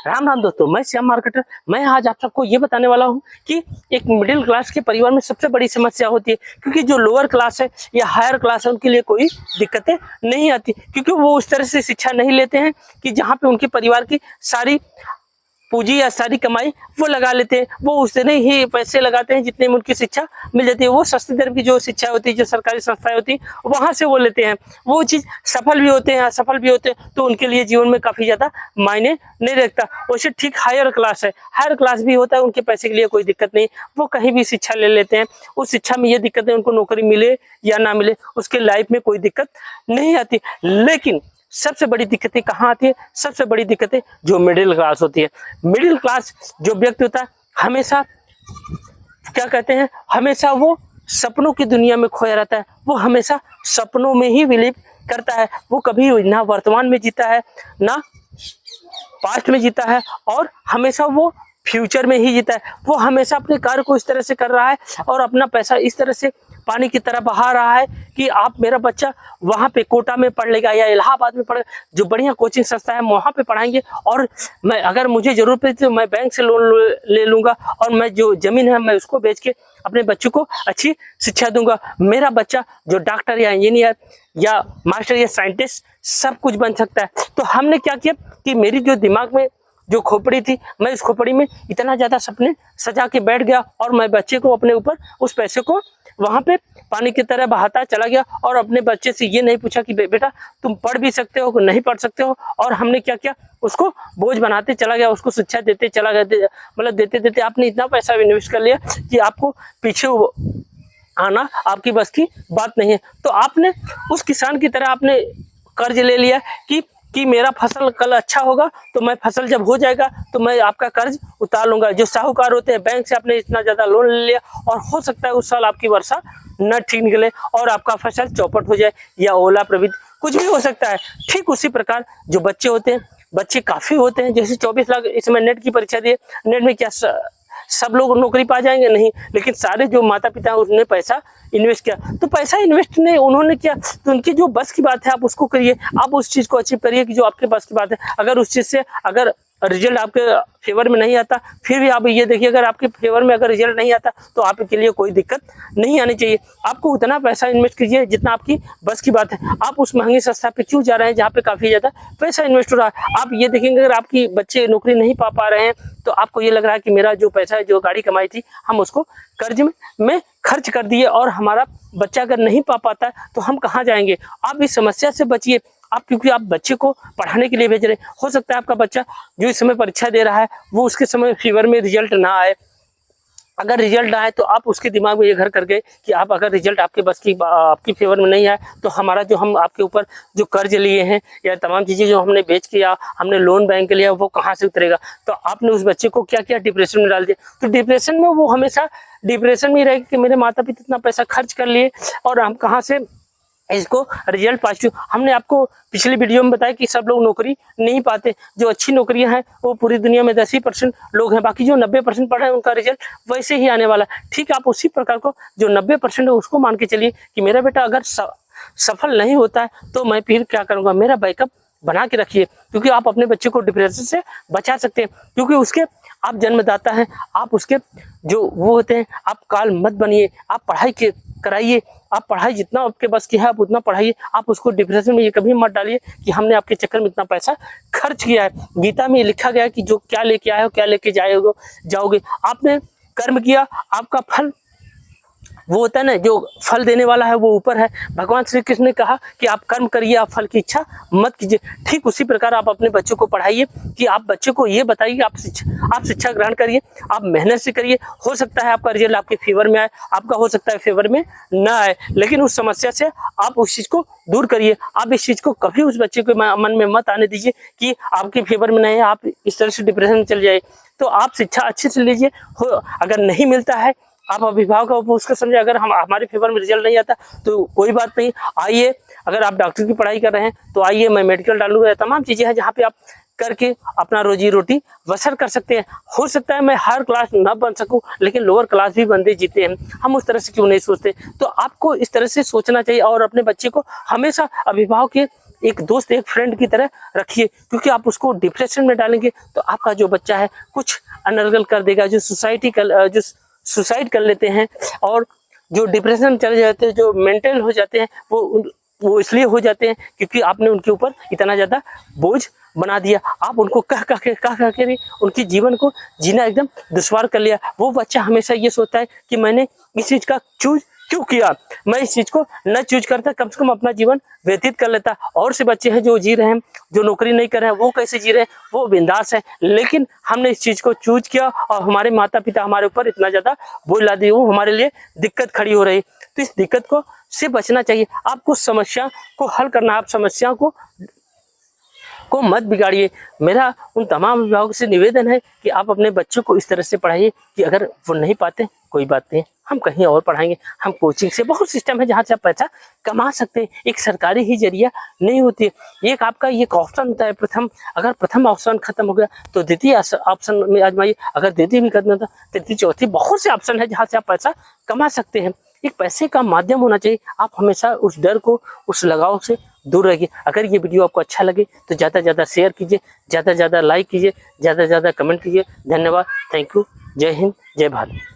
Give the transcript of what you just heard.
राम राम दोस्तों, मैं श्याम मार्केटर। मैं आज आप सबको ये बताने वाला हूँ कि एक मिडिल क्लास के परिवार में सबसे बड़ी समस्या होती है, क्योंकि जो लोअर क्लास है या हायर क्लास है उनके लिए कोई दिक्कतें नहीं आती, क्योंकि वो उस तरह से शिक्षा नहीं लेते हैं कि जहाँ पे उनके परिवार की सारी पूंजी या सारी कमाई वो लगा लेते हैं। वो उतने ही पैसे लगाते हैं जितने में उनकी शिक्षा मिल जाती है। वो सस्ती दर की जो शिक्षा होती है, जो सरकारी संस्थाएं होती हैं, वहां से वो लेते हैं। वो चीज सफल भी होते हैं, असफल भी होते हैं, तो उनके लिए जीवन में काफी ज्यादा मायने नहीं रखता। वैसे ठीक हायर क्लास है, हायर क्लास भी होता है, उनके पैसे के लिए कोई दिक्कत नहीं, वो कहीं भी शिक्षा ले लेते हैं। उस शिक्षा में ये दिक्कत है, उनको नौकरी मिले या ना मिले उसके लाइफ में कोई दिक्कत नहीं आती। लेकिन सबसे बड़ी दिक्कतें कहाँ आती है? सबसे बड़ी दिक्कतें जो मिडिल क्लास होती है। मिडिल क्लास जो व्यक्ति होता है, हमेशा क्या कहते हैं, हमेशा वो सपनों की दुनिया में खोया रहता है। वो हमेशा सपनों में ही बिलीव करता है। वो कभी ना वर्तमान में जीता है, ना पास्ट में जीता है, और हमेशा वो फ्यूचर में ही जीता है। वो हमेशा अपने कार्य को इस तरह से कर रहा है और अपना पैसा इस तरह से पानी की तरह बहा रहा है कि आप मेरा बच्चा वहाँ पे कोटा में पढ़ लेगा या इलाहाबाद में पढ़, जो बढ़िया कोचिंग संस्था है वहाँ पे पढ़ाएंगे, और मैं अगर मुझे जरूरत पड़ी तो मैं बैंक से लोन ले लूँगा, और मैं जो जमीन है मैं उसको बेच के अपने बच्चों को अच्छी शिक्षा दूंगा। मेरा बच्चा जो डॉक्टर या इंजीनियर या मास्टर या साइंटिस्ट सब कुछ बन सकता है। तो हमने क्या किया कि मेरी जो दिमाग में जो खोपड़ी थी, मैं उस खोपड़ी में इतना ज्यादा सपने सजा के बैठ गया, और मैं बच्चे को अपने ऊपर उस पैसे को वहां पे पानी की तरह बहाता चला गया, और अपने बच्चे से ये नहीं पूछा कि बेटा तुम पढ़ भी सकते हो नहीं पढ़ सकते हो। और हमने क्या किया, उसको बोझ बनाते चला गया, उसको शिक्षा देते चला गया, मतलब देते देते आपने इतना पैसा इन्वेस्ट कर लिया कि आपको पीछे आना आपकी बस की बात नहीं है। तो आपने उस किसान की तरह आपने कर्ज ले लिया कि मेरा फसल कल अच्छा होगा, तो मैं फसल जब हो जाएगा तो मैं आपका कर्ज उतार लूंगा। जो साहूकार होते हैं, बैंक से आपने इतना ज्यादा लोन ले लिया, और हो सकता है उस साल आपकी वर्षा न ठीक निकले और आपका फसल चौपट हो जाए या ओला प्रभावित, कुछ भी हो सकता है। ठीक उसी प्रकार जो बच्चे होते हैं, बच्चे काफी होते हैं। जैसे 24 लाख इसमें नेट की परीक्षा दी, नेट में क्या सब लोग नौकरी पा जाएंगे? नहीं, लेकिन सारे जो माता पिता हैं उन्होंने पैसा इन्वेस्ट किया। तो पैसा इन्वेस्ट नहीं उन्होंने किया, तो उनकी जो बस की बात है आप उसको करिए, आप उस चीज को अचीव करिए कि जो आपके बस की बात है। अगर उस चीज से अगर रिजल्ट आपके फेवर में नहीं आता, फिर भी आप ये देखिए, अगर आपके फेवर में अगर रिजल्ट नहीं आता तो आपके लिए कोई दिक्कत नहीं आनी चाहिए। आपको उतना पैसा इन्वेस्ट कीजिए जितना आपकी बस की बात है। आप उस महंगी संस्था पे क्यों जा रहे हैं जहाँ पे काफी ज्यादा पैसा इन्वेस्ट हो रहा है? आप ये देखेंगे, अगर आपकी बच्चे नौकरी नहीं पा रहे हैं तो आपको ये लग रहा है कि मेरा जो पैसा है, जो गाड़ी कमाई थी, हम उसको कर्ज में खर्च कर दिए, और हमारा बच्चा अगर नहीं पा पाता है तो हम कहाँ जाएंगे? आप इस समस्या से बचिए। आप क्योंकि आप बच्चे को पढ़ाने के लिए भेज रहे हैं, हो सकता है आपका बच्चा जो इस समय परीक्षा दे रहा है वो उसके समय फेवर में रिजल्ट ना आए। अगर रिजल्ट ना आए तो आप उसके दिमाग में ये घर कर गए कि आप अगर रिजल्ट आपके बस की आपकी फेवर में नहीं आए तो हमारा जो हम आपके ऊपर जो कर्ज लिए हैं या तमाम चीजें जो हमने बेच के या हमने लोन बैंक के लिया वो कहाँ से उतरेगा? तो आपने उस बच्चे को क्या किया, डिप्रेशन में डाल दिया। तो डिप्रेशन में वो हमेशा डिप्रेशन में ही रहेगा कि मेरे माता पिता इतना पैसा खर्च कर लिए और हम कहाँ से इसको रिजल्ट पॉजिटिव। हमने आपको पिछली वीडियो में बताया कि सब लोग नौकरी नहीं पाते। जो अच्छी नौकरियां हैं वो पूरी दुनिया में 10% लोग हैं, बाकी जो 90% पढ़े हैं उनका रिजल्ट वैसे ही आने वाला। ठीक, आप उसी प्रकार को जो 90% है उसको मान के चलिए कि मेरा बेटा अगर सफल नहीं होता है तो मैं फिर क्या करूंगा, मेरा बैकअप बना के रखिए, क्योंकि आप अपने बच्चे को डिप्रेशन से बचा सकते हैं। क्योंकि उसके आप जन्मदाता हैं, आप उसके जो वो होते हैं, आप काल मत बनिए, आप पढ़ाई कराइए। आप पढ़ाई जितना आपके बस की है आप उतना पढ़ाइए। आप उसको डिप्रेशन में ये कभी मत डालिए कि हमने आपके चक्कर में इतना पैसा खर्च किया है। गीता में लिखा गया है कि जो क्या लेके आए हो क्या लेके जाओगे। आपने कर्म किया, आपका फल वो होता है ना, जो फल देने वाला है वो ऊपर है। भगवान श्री कृष्ण ने कहा कि आप कर्म करिए, आप फल की इच्छा मत कीजिए। ठीक उसी प्रकार आप अपने बच्चों को पढ़ाइए कि आप बच्चे को ये बताइए कि आप शिक्षा ग्रहण करिए, आप मेहनत से करिए। हो सकता है आपका रिजल्ट आपके फेवर में आए, आपका हो सकता है फेवर में ना आए, लेकिन उस समस्या से आप उस चीज को दूर करिए। आप इस चीज को कभी उस बच्चे के मन में मत आने दीजिए कि आपके फेवर में नहीं है, आप इस तरह से डिप्रेशन में चले जाए। तो आप शिक्षा अच्छे से लीजिए। अगर नहीं मिलता है, आप अभिभावक को उसका समझे, अगर हमारे फेवर में रिजल्ट नहीं आता तो कोई बात नहीं, आइए। अगर आप डॉक्टर की पढ़ाई कर रहे हैं तो आइए, मैं मेडिकल डालूंगा। तमाम चीजें हैं जहाँ पे आप करके अपना रोजी रोटी बसर कर सकते हैं। हो सकता है मैं हायर क्लास ना बन सकूं, लेकिन लोअर क्लास भी बंदे जीते हैं। हम उस तरह से क्यों नहीं सोचते? तो आपको इस तरह से सोचना चाहिए और अपने बच्चे को हमेशा अभिभावक के एक दोस्त, एक फ्रेंड की तरह रखिए, क्योंकि आप उसको डिप्रेशन में डालेंगे तो आपका जो बच्चा है कुछ अनर्गल कर देगा। जो सुसाइड कर लेते हैं और जो डिप्रेशन में चले जाते हैं, जो मेंटल हो जाते हैं, वो इसलिए हो जाते हैं क्योंकि आपने उनके ऊपर इतना ज़्यादा बोझ बना दिया। आप उनको कह के भी उनके जीवन को जीना एकदम दुश्वार कर लिया। वो बच्चा हमेशा ये सोचता है कि मैंने इस चीज़ का चूज क्यों किया, मैं इस चीज़ को न चूज करता, कम से कम अपना जीवन व्यतीत कर लेता। और से बच्चे हैं जो जी रहे हैं, जो नौकरी नहीं कर रहे हैं, वो कैसे जी रहे हैं, वो बिंदास है, लेकिन हमने इस चीज़ को चूज किया और हमारे माता पिता हमारे ऊपर इतना ज़्यादा बोझ ला दिए, वो हमारे लिए दिक्कत खड़ी हो रही। तो इस दिक्कत को से बचना चाहिए। आपको समस्या को हल करना, आप समस्या को मत बिगाड़िए। मेरा उन तमाम अभिभावकों से निवेदन है कि आप अपने बच्चों को इस तरह से पढ़ाइए कि अगर वो नहीं पाते कोई बात नहीं, हम कहीं और पढ़ाएंगे, हम कोचिंग से, बहुत सिस्टम है जहाँ से आप पैसा कमा सकते हैं। एक सरकारी ही जरिया नहीं होती है। एक आपका ये ऑप्शन होता है प्रथम, अगर प्रथम ऑप्शन खत्म हो गया तो द्वितीय ऑप्शन में आजमाइए, अगर द्वितीय भी खत्म होता तृतीय चौथी, बहुत से ऑप्शन है जहाँ से आप पैसा कमा सकते हैं। एक पैसे का माध्यम होना चाहिए। आप हमेशा उस डर को, उस लगाव से दूर रहिए। अगर ये वीडियो आपको अच्छा लगे तो ज़्यादा से ज़्यादा शेयर कीजिए, ज़्यादा से ज़्यादा लाइक कीजिए, ज़्यादा से ज़्यादा कमेंट कीजिए। धन्यवाद, थैंक यू, जय हिंद, जय भारत।